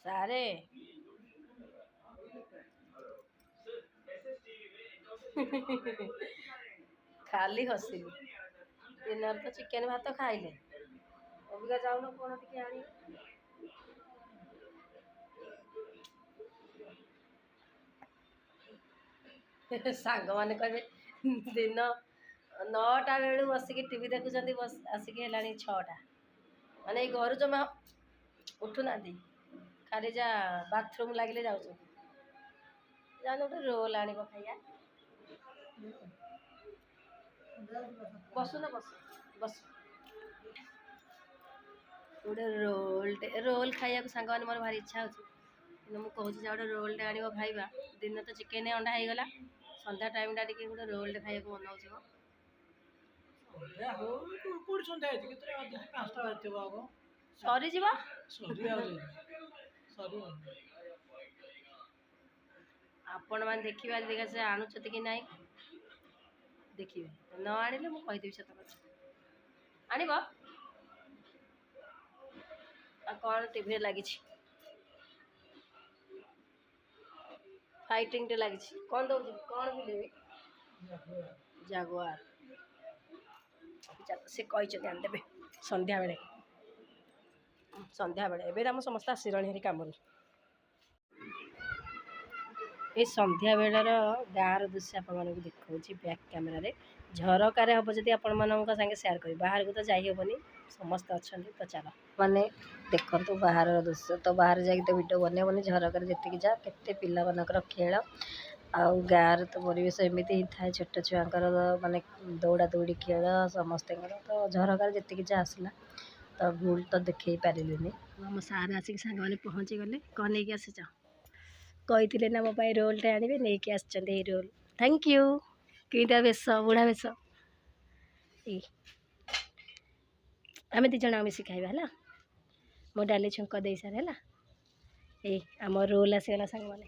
ସାରେ ଖାଲି ହସିଲୁ। ଦିନରେ ତ ଚିକେନ ଭାତ ଖାଇଲେ, ଅବିକା ଯାଉନ କଣ ଟିକେ ଆଣି। ସାଙ୍ଗମାନେ କହିବେ ଦିନ 9ଟା ବେଳୁ ବସିକି ଟିଭି ଦେଖୁଛନ୍ତି, ଆସିକି ହେଲାଣି 6ଟା। ମାନେ ଏଇ ଘରୁ ଜମା ଉଠୁନାହାନ୍ତି, ଖାଲି ଯା ବାଥରୁମ୍ ଲାଗିଲେ ଯାଉଛନ୍ତି। ଯାଉନ ଗୋଟେ ରୋଲ୍ ଆଣିବ ଖାଇବା। ବସୁନ ବସ ବସ। ଗୋଟେ ରୋଲ୍ ଖାଇବାକୁ ସାଙ୍ଗମାନେ ମୋର ଭାରି ଇଚ୍ଛା ହେଉଛି, କିନ୍ତୁ ମୁଁ କହୁଛି ଯେ ଗୋଟେ ରୋଲ୍ଟେ ଆଣିବ ଖାଇବା। ଦିନ ତ ଚିକେନ ଅଣ୍ଡା ହେଇଗଲା, ସନ୍ଧ୍ୟା ଟାଇମ୍ଟା ଟିକେ ଗୋଟେ ରୋଲ୍ଟେ ଖାଇବାକୁ ମନ ହେଉଛି। ସରିଯିବ। ଆପଣମାନେ ଦେଖିବେ ଆଜି ଦେଖା ସେ ଆଣୁଛନ୍ତି କି ନାହିଁ, ଦେଖିବେ। ନ ଆଣିଲେ ମୁଁ କହିଦେବି ସତ କଥା। ଆଣିବ। ଆଉ କ'ଣ ଟିଭିରେ ଲାଗିଛି? ଫାଇଟିଂଟେ ଲାଗିଛି। କ'ଣ ଦେଉଛି? କ'ଣ ଫିଲ୍ମ? ଜାଗୁଆର। ସେ କହିଛନ୍ତି ଆଣିଦେବେ ସନ୍ଧ୍ୟାବେଳେ। ଏବେ ଆମ ସମସ୍ତେ ଆସିଲେଣି ହେରି କାମରୁ। ଏ ସନ୍ଧ୍ୟା ବେଳର ଗାଁର ଦୃଶ୍ୟ ଆପଣମାନଙ୍କୁ ଦେଖାଉଛି ବ୍ୟାକ୍ କ୍ୟାମେରାରେ। ଝରକାରେ ହେବ ଯଦି ଆପଣମାନଙ୍କ ସାଙ୍ଗେ ସେୟାର କରିବି, ବାହାରକୁ ତ ଯାଇ ହେବନି, ସମସ୍ତେ ଅଛନ୍ତି ତ ଚାଲ। ମାନେ ଦେଖନ୍ତୁ ବାହାରର ଦୃଶ୍ୟ, ତ ବାହାରେ ଯାଇକି ତ ଭିଡ଼ିଓ ବନେଇବନି, ଝରକାରେ ଯେତିକି ଯା କେତେ ପିଲାମାନଙ୍କର ଖେଳ। ଆଉ ଗାଁରେ ତ ପରିବେଶ ଏମିତି ହିଁ ଥାଏ, ଛୋଟ ଛୁଆଙ୍କର ମାନେ ଦୌଡ଼ା ଦୌଡ଼ି ଖେଳ ସମସ୍ତଙ୍କର। ତ ଝରକାରେ ଯେତିକି ଯା ଆସିଲା, ତ ଭୁଲ ତ ଦେଖେଇ ପାରିଲିନି। ଆମ ସାର୍ ଆସିକି ସାଙ୍ଗମାନେ ପହଞ୍ଚିଗଲେ। କ'ଣ ନେଇକି ଆସିଛ? କହିଥିଲେ ନା ମୋ ପାଇଁ ରୋଲ୍ଟେ ଆଣିବେ, ନେଇକି ଆସିଛନ୍ତି ଏଇ ରୋଲ୍। Thank you. କିଟା ବେଶ, ବୁଢ଼ା ବେଶ। ଆମେ 2 ଜଣ ମିଶି ଖାଇବା ହେଲା। ମୋ ଡାଲି ଛୁଙ୍କ ଦେଇସାରେ ହେଲା। ଏଇ ଆମ ରୋଲ୍ ଆସିଗଲା ସାଙ୍ଗମାନେ।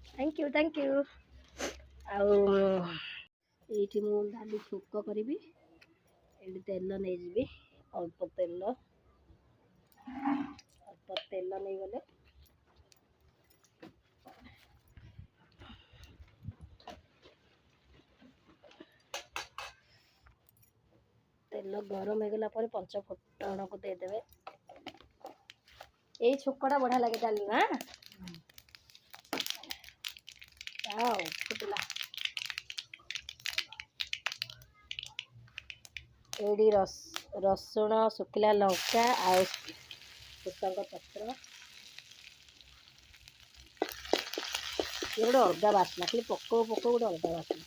Thank you. ଆଉ ଏଇଠି ମୁଁ ଡାଲି ଛୁଙ୍କ କରିବି। ଏଇଠି ତେଲ ନେଇଯିବି, ଅଳ୍ପ ତେଲ ନେଇଗଲେ ତେଲ ଗରମ ହେଇଗଲା ପରେ 5 ଫୁଟଣକୁ ଦେଇଦେବେ। ଏଇ ଛୁଙ୍କଟା ବଢ଼ିଆ ଲାଗେ ଡାଲି ନା। ଆଉ ଫୁଟିଲା। ଏଇଠି ରସୁଣ, ଶୁଖିଲା ଲଙ୍କା ଆଉ ଭୃଷଙ୍ଗ ପତ୍ର। ଗୋଟେ ଅଲଗା ବାସ୍ନା, ଖାଲି ପକଉ ଗୋଟେ ଅଲଗା ବାସ୍ନା।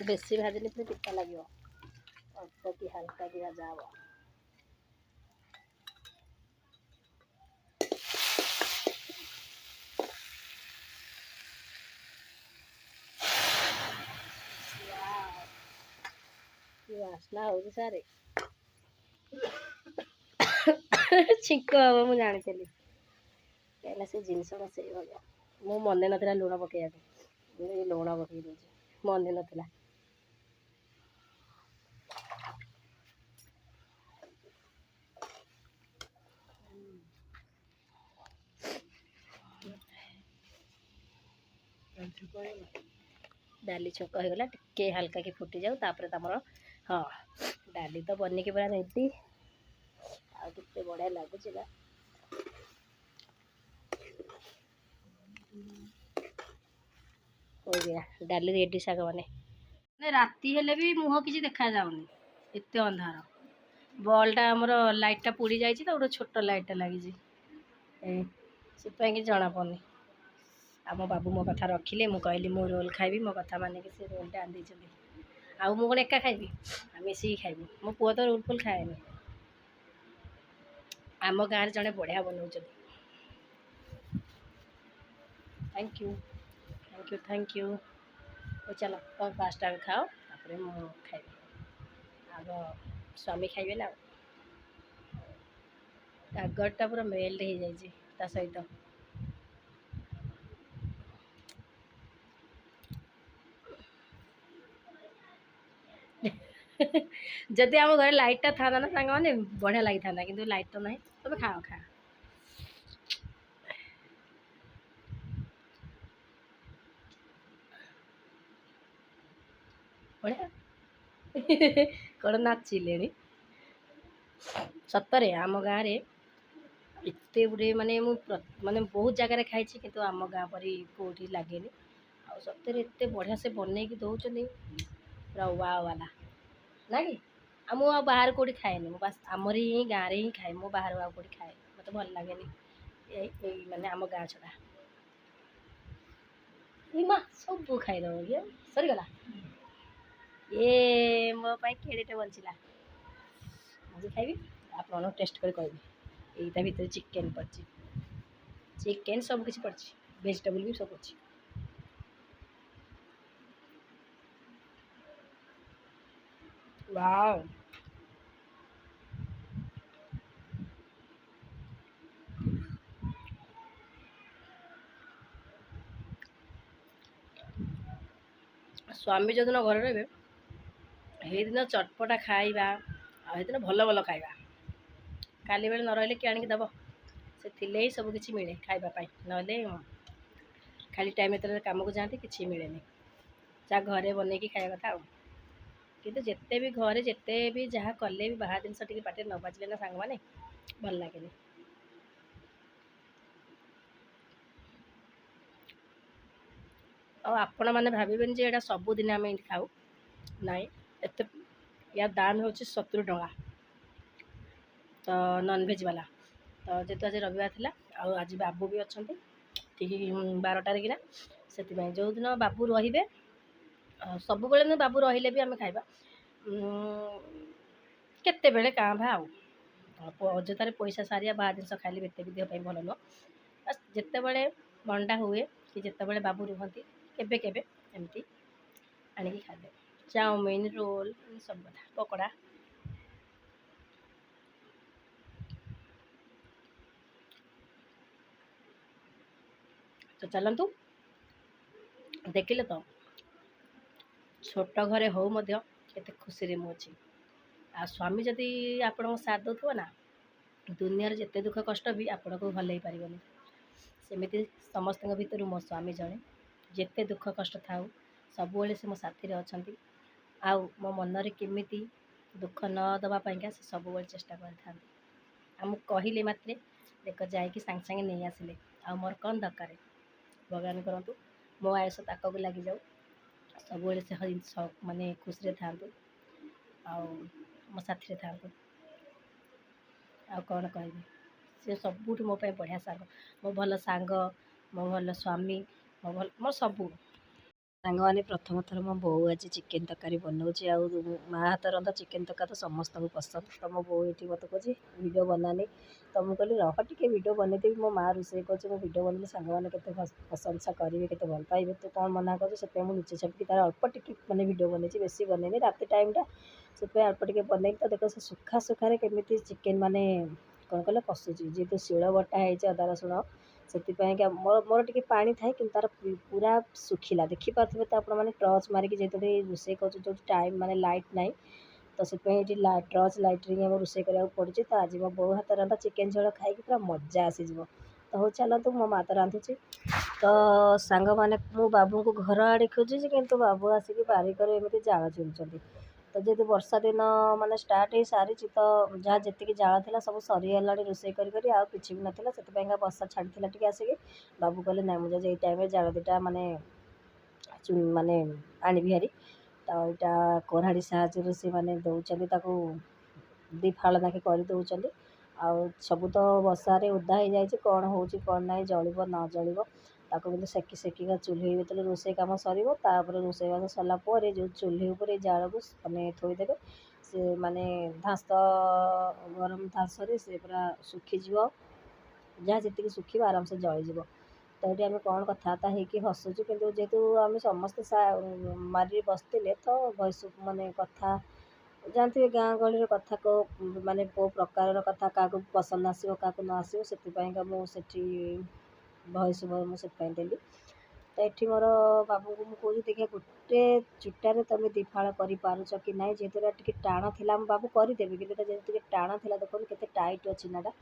ବେଶୀ ଭାଜିଲେ ପୁଣି ପିତା ଲାଗିବ, ଅଳ୍ପ କି ହାଲକା କି ଭଜା ହବ। ବାସ୍ନା ହଉଛି ସାରେ। ଛିଙ୍କ ହବ, ମୁଁ ଜାଣିଥିଲି, କାହିଁକିନା ସେ ଜିନିଷଟା ସେଇଭଳିଆ। ମୁଁ ମନେ ନଥିଲା ଲୁଣ ପକେଇବାକୁ, ମୁଁ ଲୁଣ ପକେଇ ଦେଉଛି, ମନେ ନଥିଲା। ଡାଲି ଛୁଙ୍କ ହେଇଗଲା, ଟିକେ ହାଲକା କି ଫୁଟି ଯାଉ, ତାପରେ ତମର ଡାଲି ତ ବନିକି ପୁରା ରେଡ଼ି। ଆଉ କେତେ ବଢ଼ିଆ ଲାଗୁଛି ନା। ଡାଲି ରେଡ଼ି ସାଙ୍ଗମାନେ। ରାତି ହେଲେ ବି ମୁହଁ କିଛି ଦେଖାଯାଉନି, ଏତେ ଅନ୍ଧାର। ବଲ୍ଟା ଆମର ଲାଇଟ୍ଟା ପୋଡ଼ି ଯାଇଛି ତ, ଗୋଟେ ଛୋଟ ଲାଇଟ୍ଟା ଲାଗିଛି, ସେଥିପାଇଁ କିଛି ଜଣାପଡ଼ୁନି। ଆମ ବାବୁ ମୋ କଥା ରଖିଲେ, ମୁଁ କହିଲି ମୁଁ ରୋଲ୍ ଖାଇବି, ମୋ କଥା ମାନିକି ସେ ରୋଲ୍ଟା ଆଣିଦେଇଛନ୍ତି। ଆଉ ମୁଁ କ'ଣ ଏକା ଖାଇବି, ଆମେ ମିଶିକି ଖାଇବୁ। ମୋ ପୁଅ ତ ରୋଲ୍ ଫୁଲ୍ ଖାଏନି। ଆମ ଗାଁରେ ଜଣେ ବଢ଼ିଆ ବନଉଛନ୍ତି। Thank you. ହଉ ଚାଲ, ତୁମେ 5ଟା ବେଳେ ଖାଅ, ତାପରେ ମୁଁ ଖାଇବି। ଆଗ ସ୍ୱାମୀ ଖାଇବେ ନା। ଗାଗରଟା ପୁରା ମେଲ୍ଟ ହେଇଯାଇଛି ତା ସହିତ। ଯଦି ଆମ ଘରେ ଲାଇଟ୍ଟା ଥାନ୍ତା ନା ସାଙ୍ଗମାନେ ବଢ଼ିଆ ଲାଗିଥାନ୍ତା, କିନ୍ତୁ ଲାଇଟ୍ ତ ନାହିଁ। ତମେ ଖାଅ ଖାଅ। ବଢ଼ିଆ। କ'ଣ ନାଚିଲେଣି? ସତରେ ଆମ ଗାଁରେ ଏତେ ଗୁଡ଼ିଏ ମାନେ ମୁଁ ମାନେ ବହୁତ ଜାଗାରେ ଖାଇଛି, କିନ୍ତୁ ଆମ ଗାଁ ପରି କେଉଁଠି ଲାଗେନି। ଆଉ ସତରେ ଏତେ ବଢ଼ିଆ ସେ ବନେଇକି ଦେଉଛନ୍ତି, ପୁରା ୱାଓ ବାଲା ନା କି? ଆଉ ମୁଁ ଆଉ ବାହାରେ କେଉଁଠି ଖାଏନି, ମୁଁ ବାସ୍ ଆମରି ହିଁ ଗାଁରେ ହିଁ ଖାଏ। ମୁଁ ବାହାରୁ ଆଉ କେଉଁଠି ଖାଏ, ମୋତେ ଭଲ ଲାଗେନି ଏଇ ମାନେ ଆମ ଗାଁ ଛଡ଼ା। ମା ସବୁ ଖାଇଦେବ କି ସରିଗଲା। ମୋ ପାଇଁ କେଡ଼େଟେ ବଞ୍ଚିଲା। ଆଜି ଖାଇବି, ଆପଣମାନଙ୍କୁ ଟେଷ୍ଟ କରି କହିବି। ଏଇଟା ଭିତରେ ଚିକେନ୍ ପଡ଼ିଛି, ଚିକେନ୍ ସବୁ କିଛି ପଡ଼ିଛି, ଭେଜିଟେବୁଲ୍ ବି ସବୁ ଅଛି। ୱାଓ। ସ୍ୱାମୀ ଯେଉଁଦିନ ଘରେ ରହିବେ, ସେଇଦିନ ଚଟପଟା ଖାଇବା, ଆଉ ସେଇଦିନ ଭଲ ଭଲ ଖାଇବା। କାଲି ବେଳେ ନ ରହିଲେ କିଏ ଆଣିକି ଦେବ? ସେ ଥିଲେ ହିଁ ସବୁ କିଛି ମିଳେ ଖାଇବା ପାଇଁ, ନହେଲେ ଖାଲି ଟାଇମ୍ ଯେତେବେଳେ କାମକୁ ଯାଆନ୍ତି କିଛି ମିଳେନି। ଯାହା ଘରେ ବନେଇକି ଖାଇବା କଥା ଆଉ। କିନ୍ତୁ ଯେତେ ବି ଘରେ ଯେତେ ବି ଯାହା କଲେ ବି ବାହାର ଜିନିଷ ଟିକେ ପାଟିରେ ନ ବାଜିଲେ ନା ସାଙ୍ଗମାନେ ଭଲ ଲାଗେନି। ଆଉ ଆପଣମାନେ ଭାବିବେନି ଯେ ଏଇଟା ସବୁଦିନ ଆମେ ଏମିତି ଖାଉ, ନାଇଁ। ଏତେ ୟା ଦାମ୍ ହେଉଛି 70 ଟଙ୍କା, ତ ନନ୍ଭେଜ୍ ବାଲା। ତ ଯେହେତୁ ଆଜି ରବିବାର ଥିଲା, ଆଉ ଆଜି ବାବୁ ବି ଅଛନ୍ତି ଠିକ୍ 12ଟାରେ କିନା, ସେଥିପାଇଁ ଯେଉଁଦିନ ବାବୁ ରହିବେ, ସବୁବେଳେ ନୁହେଁ, ବାବୁ ରହିଲେ ବି ଆମେ ଖାଇବା। କେତେବେଳେ କାଁ ଭାଁ ଆଉ ଅଯଥାରେ ପଇସା ସାରିବା ବାହାର ଜିନିଷ ଖାଇଲେ ଏତେ ବି ଦେହ ପାଇଁ ଭଲ ନୁହଁ। ବାସ୍ ଯେତେବେଳେ ମଣ୍ଡା ହୁଏ କି ଯେତେବେଳେ ବାବୁ ରୁହନ୍ତି, କେବେ କେବେ ଏମିତି ଆଣିକି ଖାଇଦେବେ। ଚାଉମିନ୍, ରୋଲ୍, ସବୁ କଥା, ପକୋଡ଼ା। ତ ଚାଲନ୍ତୁ, ଦେଖିଲେ ତ ଛୋଟ ଘରେ ହଉ ମଧ୍ୟ କେତେ ଖୁସିରେ ମୁଁ ଅଛି। ଆଉ ସ୍ୱାମୀ ଯଦି ଆପଣଙ୍କ ସାଥ୍ ଦେଉଥିବ ନା, ଦୁନିଆରେ ଯେତେ ଦୁଃଖ କଷ୍ଟ ବି ଆପଣଙ୍କୁ ଭଲେଇ ପାରିବନି। ସେମିତି ସମସ୍ତଙ୍କ ଭିତରୁ ମୋ ସ୍ୱାମୀ ଜଣେ। ଯେତେ ଦୁଃଖ କଷ୍ଟ ଥାଉ ସବୁବେଳେ ସେ ମୋ ସାଥିରେ ଅଛନ୍ତି। ଆଉ ମୋ ମନରେ କେମିତି ଦୁଃଖ ନ ଦେବା ପାଇଁକା ସେ ସବୁବେଳେ ଚେଷ୍ଟା କରିଥାନ୍ତି। ଆଉ ମୁଁ କହିଲେ ମାତ୍ରେ ଦେଖ ଯାଇକି ସାଙ୍ଗେ ସାଙ୍ଗେ ନେଇ ଆସିଲେ, ଆଉ ମୋର କ'ଣ ଦରକାର? ଭଗବାନ କରନ୍ତୁ ମୋ ଆୟୁଷ ତାକକୁ ଲାଗିଯାଉ, ସବୁବେଳେ ସେ ମାନେ ଖୁସିରେ ଥାଆନ୍ତୁ, ଆଉ ମୋ ସାଥିରେ ଥାଆନ୍ତୁ। ଆଉ କ'ଣ କହିବି? ସେ ସବୁଠୁ ମୋ ପାଇଁ ବଢ଼ିଆ ସାଙ୍ଗ, ମୋ ଭଲ ସାଙ୍ଗ, ମୋ ଭଲ ସ୍ୱାମୀ, ମୋ ସବୁ। ସାଙ୍ଗମାନେ ପ୍ରଥମ ଥର ମୋ ବୋଉ ଆଜି ଚିକେନ୍ ତରକାରୀ ବନାଉଛି, ଆଉ ମା' ହାତ ରନ୍ଧା ଚିକେନ୍ ତରକାରୀ ତ ସମସ୍ତଙ୍କୁ ପସନ୍ଦ। ତ ମୋ ବୋଉ ଏଠି ମୋତେ କହୁଛି ଭିଡ଼ିଓ ବନାନି, ତ ମୁଁ କହିଲି ରହ ଟିକେ ଭିଡ଼ିଓ ବନେଇଦେବି। ମୋ ମା' ରୋଷେଇ କରୁଛି, ମୁଁ ଭିଡ଼ିଓ ବନେଇଲେ ସାଙ୍ଗମାନେ କେତେ ପ୍ରଶଂସା କରିବେ, କେତେ ଭଲ ପାଇବେ, ତୁ କ'ଣ ମନା କରୁଛୁ? ସେଥିପାଇଁ ମୁଁ ଲୁଚି ଛପିକି ତାର ଅଳ୍ପ ଟିକେ ମାନେ ଭିଡ଼ିଓ ବନେଇଛି, ବେଶୀ ବନେଇନି, ରାତି ଟାଇମ୍ଟା, ସେଥିପାଇଁ ଅଳ୍ପ ଟିକେ ବନେଇଲି। ତ ଦେଖ ସେ ସୁଖାରେ କେମିତି ଚିକେନ୍ ମାନେ କ'ଣ କହିଲ କଷୁଛି, ଯେହେତୁ ଶିଳ ବଟା ହେଇଛି ଅଦା ରସୁଣ, ସେଥିପାଇଁକା ମୋର ଟିକେ ପାଣି ଥାଏ, କିନ୍ତୁ ତାର ପୁରା ଶୁଖିଲା। ଦେଖିପାରୁଥିବେ ତ ଆପଣମାନେ ଟର୍ଚ୍ଚ ମାରିକି, ଯେହେତୁ ରୋଷେଇ କରୁଛୁ ଯେଉଁଠି ଟାଇମ୍ ମାନେ ଲାଇଟ୍ ନାହିଁ, ତ ସେଥିପାଇଁ ଏଠି ଟର୍ଚ୍ଚ ଲାଇଟ୍ରେ ହିଁ ଆମର ରୋଷେଇ କରିବାକୁ ପଡ଼ୁଛି। ତ ଆଜି ମୋ ବୋଉ ହାତ ରନ୍ଧା ଚିକେନ୍ ଝୋଳ ଖାଇକି ପୁରା ମଜା ଆସିଯିବ। ତ ହଉ ଚାଲନ୍ତୁ, ମୋ ମା ତ ରାନ୍ଧୁଛି। ତ ସାଙ୍ଗମାନେ ମୁଁ ବାବୁଙ୍କୁ ଘର ଆଡ଼େ ଖୋଜୁଛି, କିନ୍ତୁ ବାବୁ ଆସିକି ବାରିକରେ ଏମିତି ଜାଳ ଚୁରୁଛନ୍ତି। ତ ଯେହେତୁ ବର୍ଷା ଦିନ ମାନେ ଷ୍ଟାର୍ଟ ହେଇସାରିଛି, ତ ଯାହା ଯେତିକି ଜାଳ ଥିଲା ସବୁ ସରିଗଲାଣି ରୋଷେଇ କରି, ଆଉ କିଛି ବି ନଥିଲା। ସେଥିପାଇଁକା ବର୍ଷା ଛାଡ଼ିଥିଲା ଟିକେ ଆସିକି, ବାବୁ କହିଲେ ନାଇଁ ମୁଁ ଯାଉଛି ଏଇ ଟାଇମ୍ରେ ଜାଳ ଦୁଇଟା ମାନେ ଆଣିବି ହାରି। ତ ଏଇଟା କୋରାଢ଼ି ସାହାଯ୍ୟରେ ସେମାନେ ଦେଉଛନ୍ତି, ତାକୁ ଦୁଇ ଫାଳ ଲେଖାଏଁ କରିଦେଉଛନ୍ତି। ଆଉ ସବୁ ତ ବର୍ଷାରେ ଓଦା ହେଇଯାଇଛି, କ'ଣ ହେଉଛି କ'ଣ ନାହିଁ, ଜଳିବ ନ ଜଳିବ, ତାକୁ କିନ୍ତୁ ସେକିକା ଚୁଲି ଭିତରେ ରୋଷେଇ କାମ ସରିବ। ତାପରେ ରୋଷେଇବାସ ସରିଲା ପରେ ଯେଉଁ ଚୁଲି ଉପରେ ଜାଳକୁ ମାନେ ଥୋଇଦେବେ, ସେ ମାନେ ଗରମ ଧାଁସରେ ସେ ପୁରା ଶୁଖିଯିବ, ଯାହା ଯେତିକି ଶୁଖିବ ଆରାମସେ ଜଳିଯିବ। ତ ଏଠି ଆମେ କ'ଣ କଥାବାର୍ତ୍ତା ହେଇକି ହସୁଛୁ, କିନ୍ତୁ ଯେହେତୁ ଆମେ ସମସ୍ତେ ମାରିରେ ବସିଥିଲେ, ତ ଭଏସ୍ ମାନେ କଥା ଜାଣିଥିବେ ଗାଁ ଗହଳିର କଥା ମାନେ କେଉଁ ପ୍ରକାରର କଥା କାହାକୁ ପସନ୍ଦ ଆସିବ, କାହାକୁ ନ ଆସିବ, ସେଥିପାଇଁକା ମୁଁ ସେଠି ଭଏସ୍ ମୁଁ ସେଥିପାଇଁ ଦେଲି। ତ ଏଠି ମୋର ବାବୁଙ୍କୁ ମୁଁ କହୁଛି ଦେଖିଆ ଗୋଟେ ଚୁଟାରେ ତୁମେ ଦିଫାଳ କରିପାରୁଛ କି ନାହିଁ। ଯେହେତୁ ଏଇଟା ଟିକେ ଟାଣ ଥିଲା ମୁଁ ବାବୁ କରିଦେବି, କିନ୍ତୁ ଏଇଟା ଯେହେତୁ ଟିକେ ଟାଣ ଥିଲା ଦେଖନ୍ତୁ କେତେ ଟାଇଟ୍ ଅଛି ନା ଏଇଟା,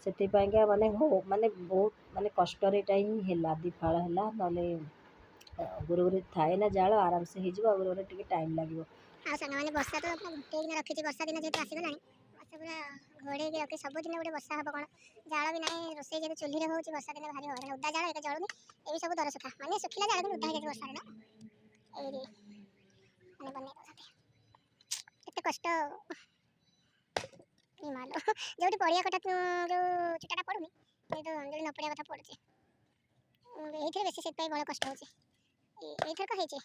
ସେଥିପାଇଁକା ମାନେ ମାନେ ବହୁତ ମାନେ କଷ୍ଟରେ ଏଇଟା ହିଁ ହେଲା, ଦିଫାଳ ହେଲା। ନହେଲେ ଗୁରୁଗୁରି ଥାଏ ନା ଜାଳ ଆରାମସେ ହେଇଯିବ, ଆଉ ଗୁରୁଗୁରି ଟିକେ ଟାଇମ୍ ଲାଗିବ। ଆଉ ସାଙ୍ଗମାନେ ବର୍ଷା ତ ପୁରା ଘୋଟେଇକିନା ରଖିଛି, ବର୍ଷା ଦିନ ଯେହେତୁ ଆସିଗଲାଣି ବର୍ଷା ପୁରା ଘୋଡ଼େଇକି ରଖି, ସବୁଦିନ ଗୋଟେ ବର୍ଷା ହେବ କ'ଣ, ଜାଳ ବି ନାହିଁ। ରୋଷେଇ ଯେହେତୁ ଚୁଲିରେ ହେଉଛି ବର୍ଷା ଦିନେ ଭାରି ହଇରାଣ, ଓଦା ଜାଳ ଏଇଟା ଜଳୁନି, ଏଇ ସବୁ ଦର ସୁଖା ମାନେ ଶୁଖିଲା ଜାଳ କିନ୍ତୁ ଓଦା ହେଇଯାଇଛି ବର୍ଷାରେ ନା, ଏଇ ମାନେ ବନେଇ ଦେଉଛନ୍ତି କେତେ କଷ୍ଟ। ମାଲୋ ଯେଉଁଠି ପଡ଼ିଆ କଥା ଯେଉଁ ଚୁଟାଟା ପଡ଼ୁନି, କିନ୍ତୁ ଯେଉଁଠି ନ ପଡ଼ିଆ କଥା ପଡ଼ୁଛି, ଏଇଥିରେ ବେଶୀ ସେଥିପାଇଁ ବଡ଼ କଷ୍ଟ ହେଉଛି। ଏଇଥରକ ହେଇଛି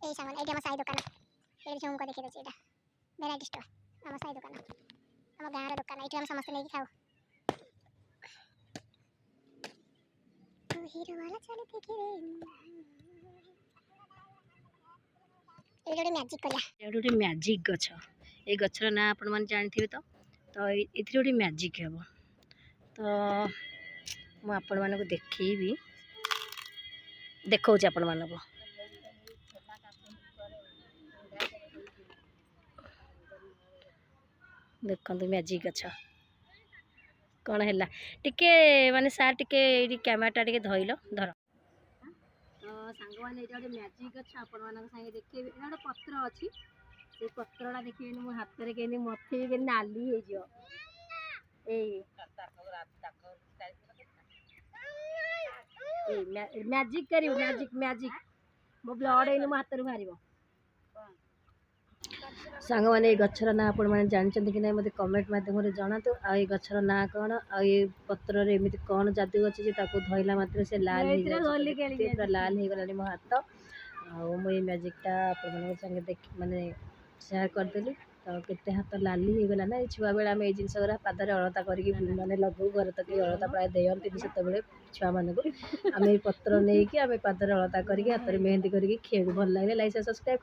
এই সামান, এইটা আমার সাই দোকান, এই ঝুমকা দেখে দিচ্ছি, এটা ভ্যারাইটি স্টোর, আমার সাই দোকান, আমার গাঁর দোকান, এইটা আমি সমস্ত নেই খাও। হিরোওয়ালা চলে দেখে রে, ଏଇଟା ଗୋଟେ ମ୍ୟାଜିକ୍ କରିବା। ଏଇଟା ଗୋଟେ ମ୍ୟାଜିକ୍ ଗଛ, ଏଇ ଗଛର ନାଁ ଆପଣମାନେ ଜାଣିଥିବେ ତ ଏଥିରେ ଗୋଟେ ମ୍ୟାଜିକ୍ ହେବ। ତ ମୁଁ ଆପଣମାନଙ୍କୁ ଦେଖେଇବି, ଦେଖାଉଛି ଆପଣମାନଙ୍କୁ। ଦେଖନ୍ତୁ ମ୍ୟାଜିକ୍ ଗଛ କ'ଣ ହେଲା, ଟିକେ ମାନେ ସାର୍ ଟିକେ ଏଇଠି କ୍ୟାମେରାଟା ଟିକେ ଧଇଲ ଧର। ତ ସାଙ୍ଗମାନେ ଏଇଟା ଗୋଟେ ମ୍ୟାଜିକ୍ ଗଛ ଆପଣମାନଙ୍କ ସାଙ୍ଗେ ଦେଖେଇବି। ଏଇଟା ଗୋଟେ ପତ୍ର ଅଛି, ସେଇ ପତ୍ରଟା ଦେଖିବେନି ମୋ ହାତରେ କେମିତି ମଥେଇବି, କେମିତି ନାଲି ହେଇଯିବ। ଏଇ ମ୍ୟାଜିକ୍ କରିବୁ, ମ୍ୟାଜିକ୍ ମୋ ବ୍ଲଡ଼ ଏଇନେ ମୋ ହାତରୁ ବାହାରିବ। ସାଙ୍ଗମାନେ ଏଇ ଗଛର ନାଁ ଆପଣମାନେ ଜାଣିଛନ୍ତି କି ନାହିଁ ମୋତେ କମେଣ୍ଟ ମାଧ୍ୟମରେ ଜଣାନ୍ତୁ। ଆଉ ଏଇ ଗଛର ନାଁ କ'ଣ, ଆଉ ଏ ପତ୍ରରେ ଏମିତି କ'ଣ ଯାଦୁ ଅଛି ଯେ ତାକୁ ଧଇଲା ମାତ୍ରେ ସେ ଲାଲ ହେଇଯାଉଛି, ପୁରା ଲାଲ ହେଇଗଲାଣି ମୋ ହାତ। ଆଉ ମୁଁ ଏଇ ମ୍ୟାଜିକ୍ଟା ଆପଣମାନଙ୍କ ସାଙ୍ଗେ ମାନେ ସେୟାର କରିଦେଲି। ତ କେତେ ହାତ ଲାଲି ହେଇଗଲା ନା। ଏଇ ଛୁଆବେଳେ ଆମେ ଏଇ ଜିନିଷ ଗୁଡ଼ା ପାଦରେ ଅଳତା କରିକି ମାନେ ଲଗାଉ, ଘରେ ତ କେହି ଅଳତା ପ୍ରାୟ ଦିଅନ୍ତିନି ସେତେବେଳେ ଛୁଆମାନଙ୍କୁ। ଆମେ ଏଇ ପତ୍ର ନେଇକି ଆମେ ପାଦରେ ଅଳତା କରିକି ହାତରେ ମେହେନ୍ଦି କରିକି ଖେଳୁ। ଭଲ ଲାଗିଲେ ଲାଇକ୍ ସବସ୍କ୍ରାଇବ୍